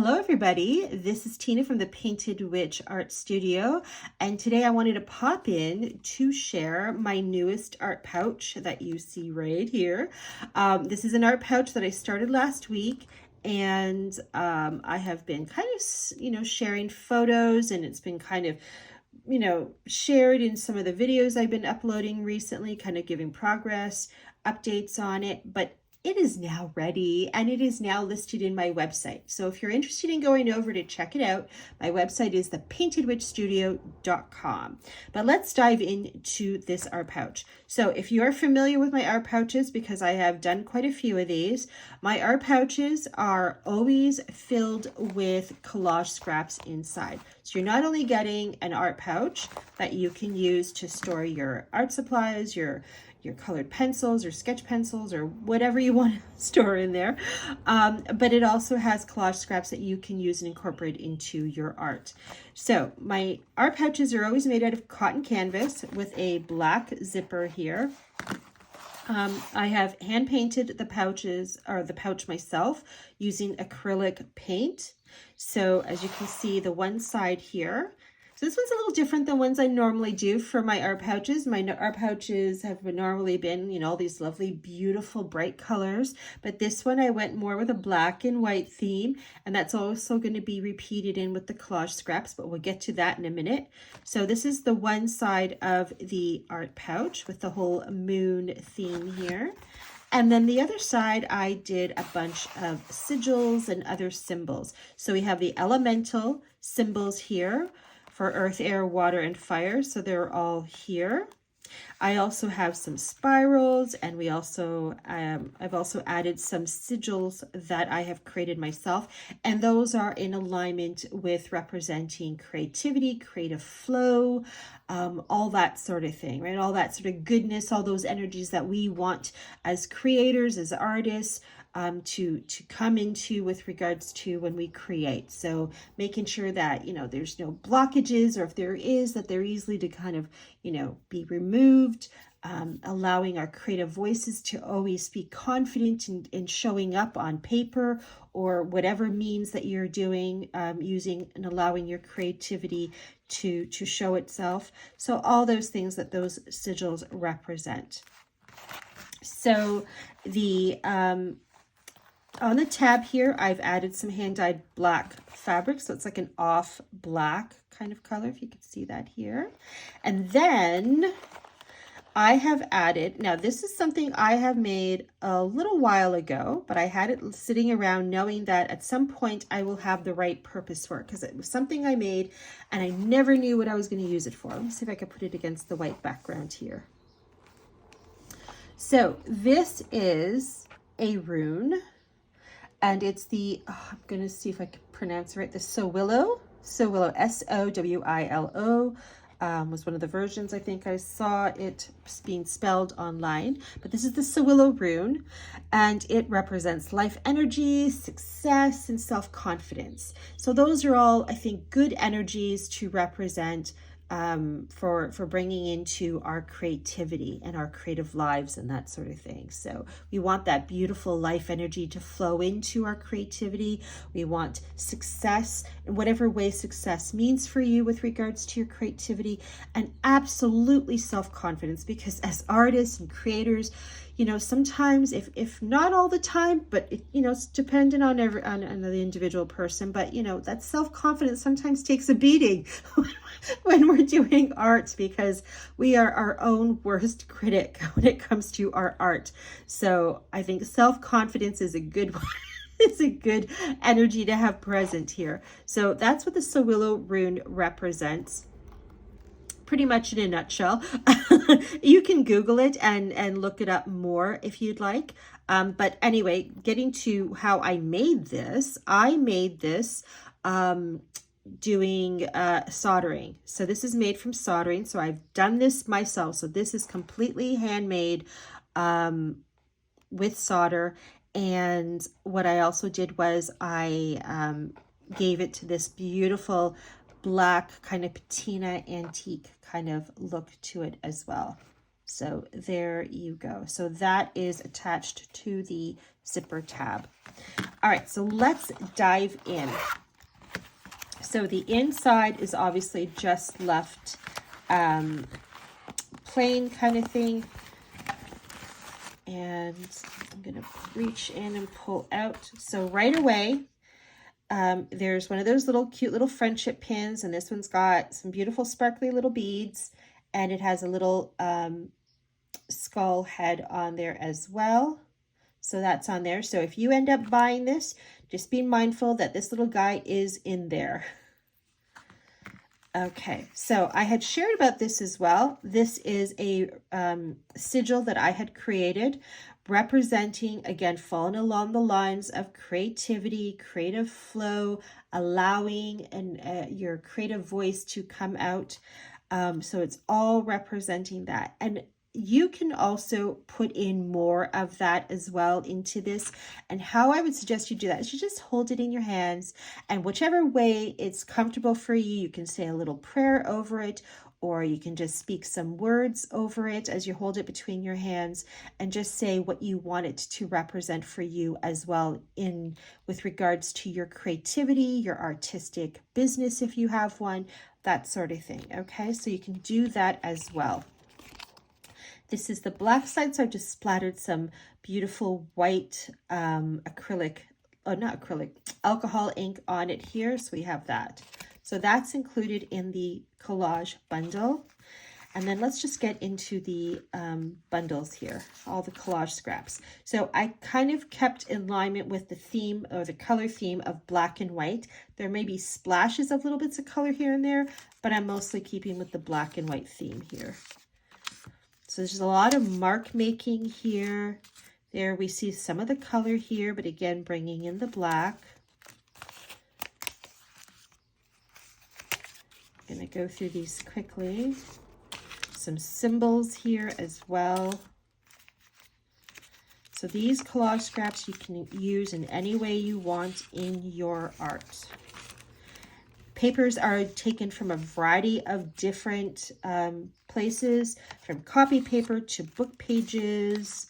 Hello everybody, this is Tina from the Painted Witch Art Studio, and today I wanted to pop in to share my newest art pouch that you see right here. This is an art pouch that I started last week, and I have been kind of, sharing photos, and it's been kind of shared in some of the videos I've been uploading recently, kind of giving progress updates on it, but it is now ready and it is now listed in my website. So if you're interested in going over to check it out, my website is thepaintedwitchstudio.com. But let's dive into this art pouch. So if you are familiar with my art pouches, because I have done quite a few of these, my art pouches are always filled with collage scraps inside. So you're not only getting an art pouch that you can use to store your art supplies, your colored pencils or sketch pencils or whatever you want to store in there. But it also has collage scraps that you can use and incorporate into your art. So my art pouches are always made out of cotton canvas with a black zipper here. I have hand painted the pouches, or the pouch myself, using acrylic paint. So as you can see, the one side here, so this one's a little different than ones I normally do for my art pouches. My art pouches have normally been, all these lovely, beautiful, bright colors. But this one I went more with a black and white theme. And that's also going to be repeated in with the collage scraps, but we'll get to that in a minute. So this is the one side of the art pouch with the whole moon theme here. And then the other side, I did a bunch of sigils and other symbols. So we have the elemental symbols here, for earth, air, water, and fire. So they're all here. I also have some spirals, and we also, I've also added some sigils that I have created myself. And those are in alignment with representing creativity, creative flow, all that sort of thing, right? All that sort of goodness, all those energies that we want as creators, as artists, to come into with regards to when we create. So making sure that, there's no blockages, or if there is, that they're easily to kind of, be removed, allowing our creative voices to always be confident in showing up on paper or whatever means that you're doing, using and allowing your creativity to show itself. So all those things that those sigils represent. So the on the tab here, I've added some hand-dyed black fabric, so it's like an off black kind of color, if you could see that here. And then I have added, now this is something I have made a little while ago, but I had it sitting around knowing that at some point I will have the right purpose for it, because it was something I made and I never knew what I was going to use it for. Let me see if I can put it against the white background here. So this is a rune. And it's the, I'm going to see if I can pronounce it right, the Sowilo, S-O-W-I-L-O, was one of the versions I think I saw it being spelled online. But this is the Sowilo rune, and it represents life energy, success, and self-confidence. So those are all, I think, good energies to represent for bringing into our creativity and our creative lives and that sort of thing. So we want that beautiful life energy to flow into our creativity. We want success in whatever way success means for you with regards to your creativity, and absolutely self-confidence, because as artists and creators, sometimes, if not all the time, but it's dependent on the individual person, but that self-confidence sometimes takes a beating when we're doing art, because we are our own worst critic when it comes to our art. So I think self-confidence is a good one. It's a good energy to have present here. So that's what the Sowilo rune represents, pretty much in a nutshell. You can Google it and look it up more if you'd like. But anyway, getting to how I made this, doing soldering. So this is made from soldering. So I've done this myself. So this is completely handmade with solder. And what I also did was I gave it to this beautiful black kind of patina antique kind of look to it as well. So there you go. So that is attached to the zipper tab. All right, so let's dive in. So the inside is obviously just left plain kind of thing. And I'm going to reach in and pull out. So right away, there's one of those little cute little friendship pins, and this one's got some beautiful sparkly little beads, and it has a little skull head on there as well. So that's on there. So if you end up buying this, just be mindful that this little guy is in there. Okay, so I had shared about this as well. This is a sigil that I had created representing, again, following along the lines of creativity, creative flow, allowing your creative voice to come out. So it's all representing that. And you can also put in more of that as well into this. And how I would suggest you do that is you just hold it in your hands, and whichever way it's comfortable for you, you can say a little prayer over it, or you can just speak some words over it as you hold it between your hands and just say what you want it to represent for you as well in with regards to your creativity, your artistic business if you have one, that sort of thing. Okay, so you can do that as well. This is the black side, so I've just splattered some beautiful white alcohol ink on it here. So we have that. So that's included in the collage bundle. And then let's just get into the bundles here, all the collage scraps. So I kind of kept in alignment with the theme or the color theme of black and white. There may be splashes of little bits of color here and there, but I'm mostly keeping with the black and white theme here. So there's a lot of mark making here. There we see some of the color here, but again, bringing in the black. I'm going to go through these quickly. Some symbols here as well. So these collage scraps you can use in any way you want in your art. Papers are taken from a variety of different places, from copy paper to book pages.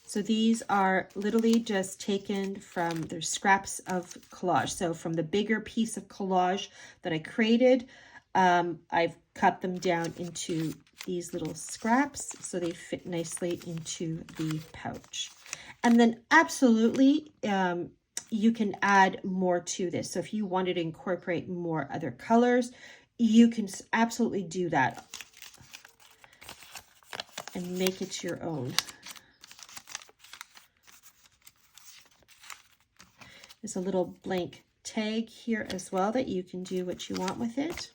So these are literally just taken from the scraps of collage. So from the bigger piece of collage that I created, I've cut them down into these little scraps so they fit nicely into the pouch. And then absolutely, you can add more to this. So if you wanted to incorporate more other colors, you can absolutely do that and make it your own. There's a little blank tag here as well that you can do what you want with it.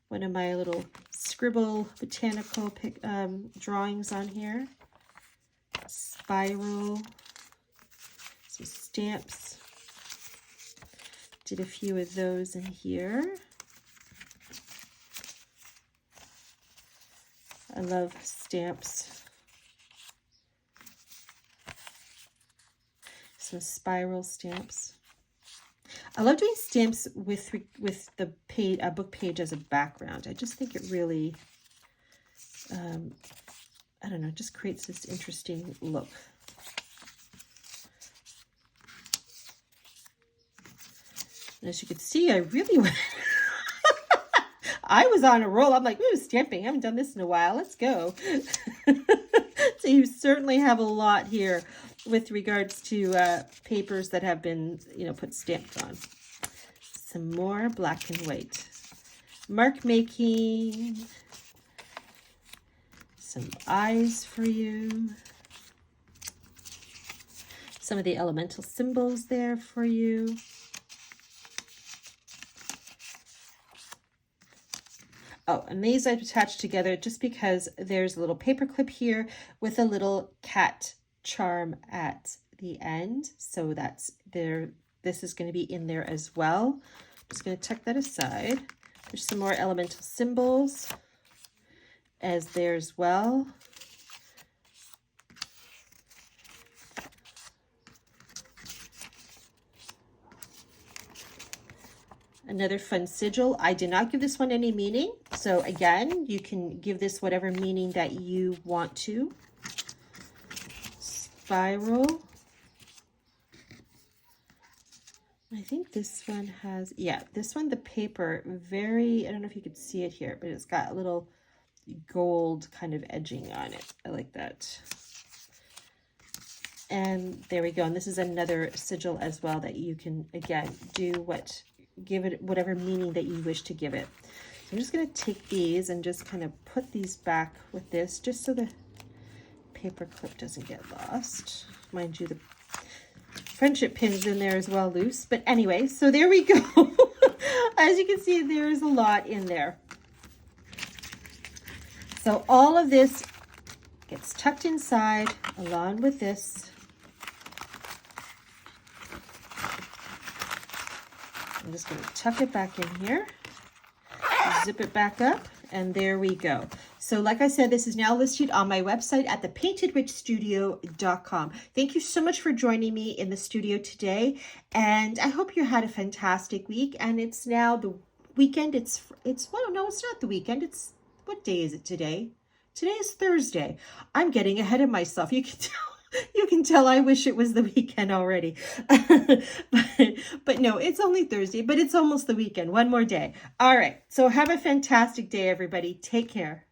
One of my little scribble botanical drawings on here. Spiral. Some stamps. Did a few of those in here. I love stamps. Some spiral stamps. I love doing stamps with the page, a book page as a background. I just think it really, I don't know, just creates this interesting look. And as you can see, I really went, I was on a roll. I'm like, ooh, stamping. I haven't done this in a while. Let's go. So you certainly have a lot here with regards to papers that have been, put stamps on. Some more black and white. Mark making. Some eyes for you. Some of the elemental symbols there for you. Oh, and these I've attached together just because there's a little paper clip here with a little cat charm at the end. So that's there. This is going to be in there as well. Just going to tuck that aside. There's some more elemental symbols as there as well. Another fun sigil. I did not give this one any meaning, So again, you can give this whatever meaning that you want to. Spiral. I think this one has, yeah, this one, the paper, very, I don't know if you could see it here, but it's got a little gold kind of edging on it. I like that. And there we go. And this is another sigil as well that you can, again, give it whatever meaning that you wish to give it. So I'm just going to take these and just kind of put these back with this, just so the paper clip doesn't get lost. Mind you, the friendship pins in there as well loose. But anyway, so there we go. As you can see, there is a lot in there. So all of this gets tucked inside along with this. I'm just going to tuck it back in here, zip it back up, and there we go. So like I said, this is now listed on my website at thepaintedwitchstudio.com. Thank you so much for joining me in the studio today, and I hope you had a fantastic week. And it's now the weekend. Well, no, it's not the weekend. It's, what day is it today? Today is Thursday. I'm getting ahead of myself. You can tell. You can tell I wish it was the weekend already. but no, it's only Thursday, but it's almost the weekend. One more day. All right. So have a fantastic day, everybody. Take care.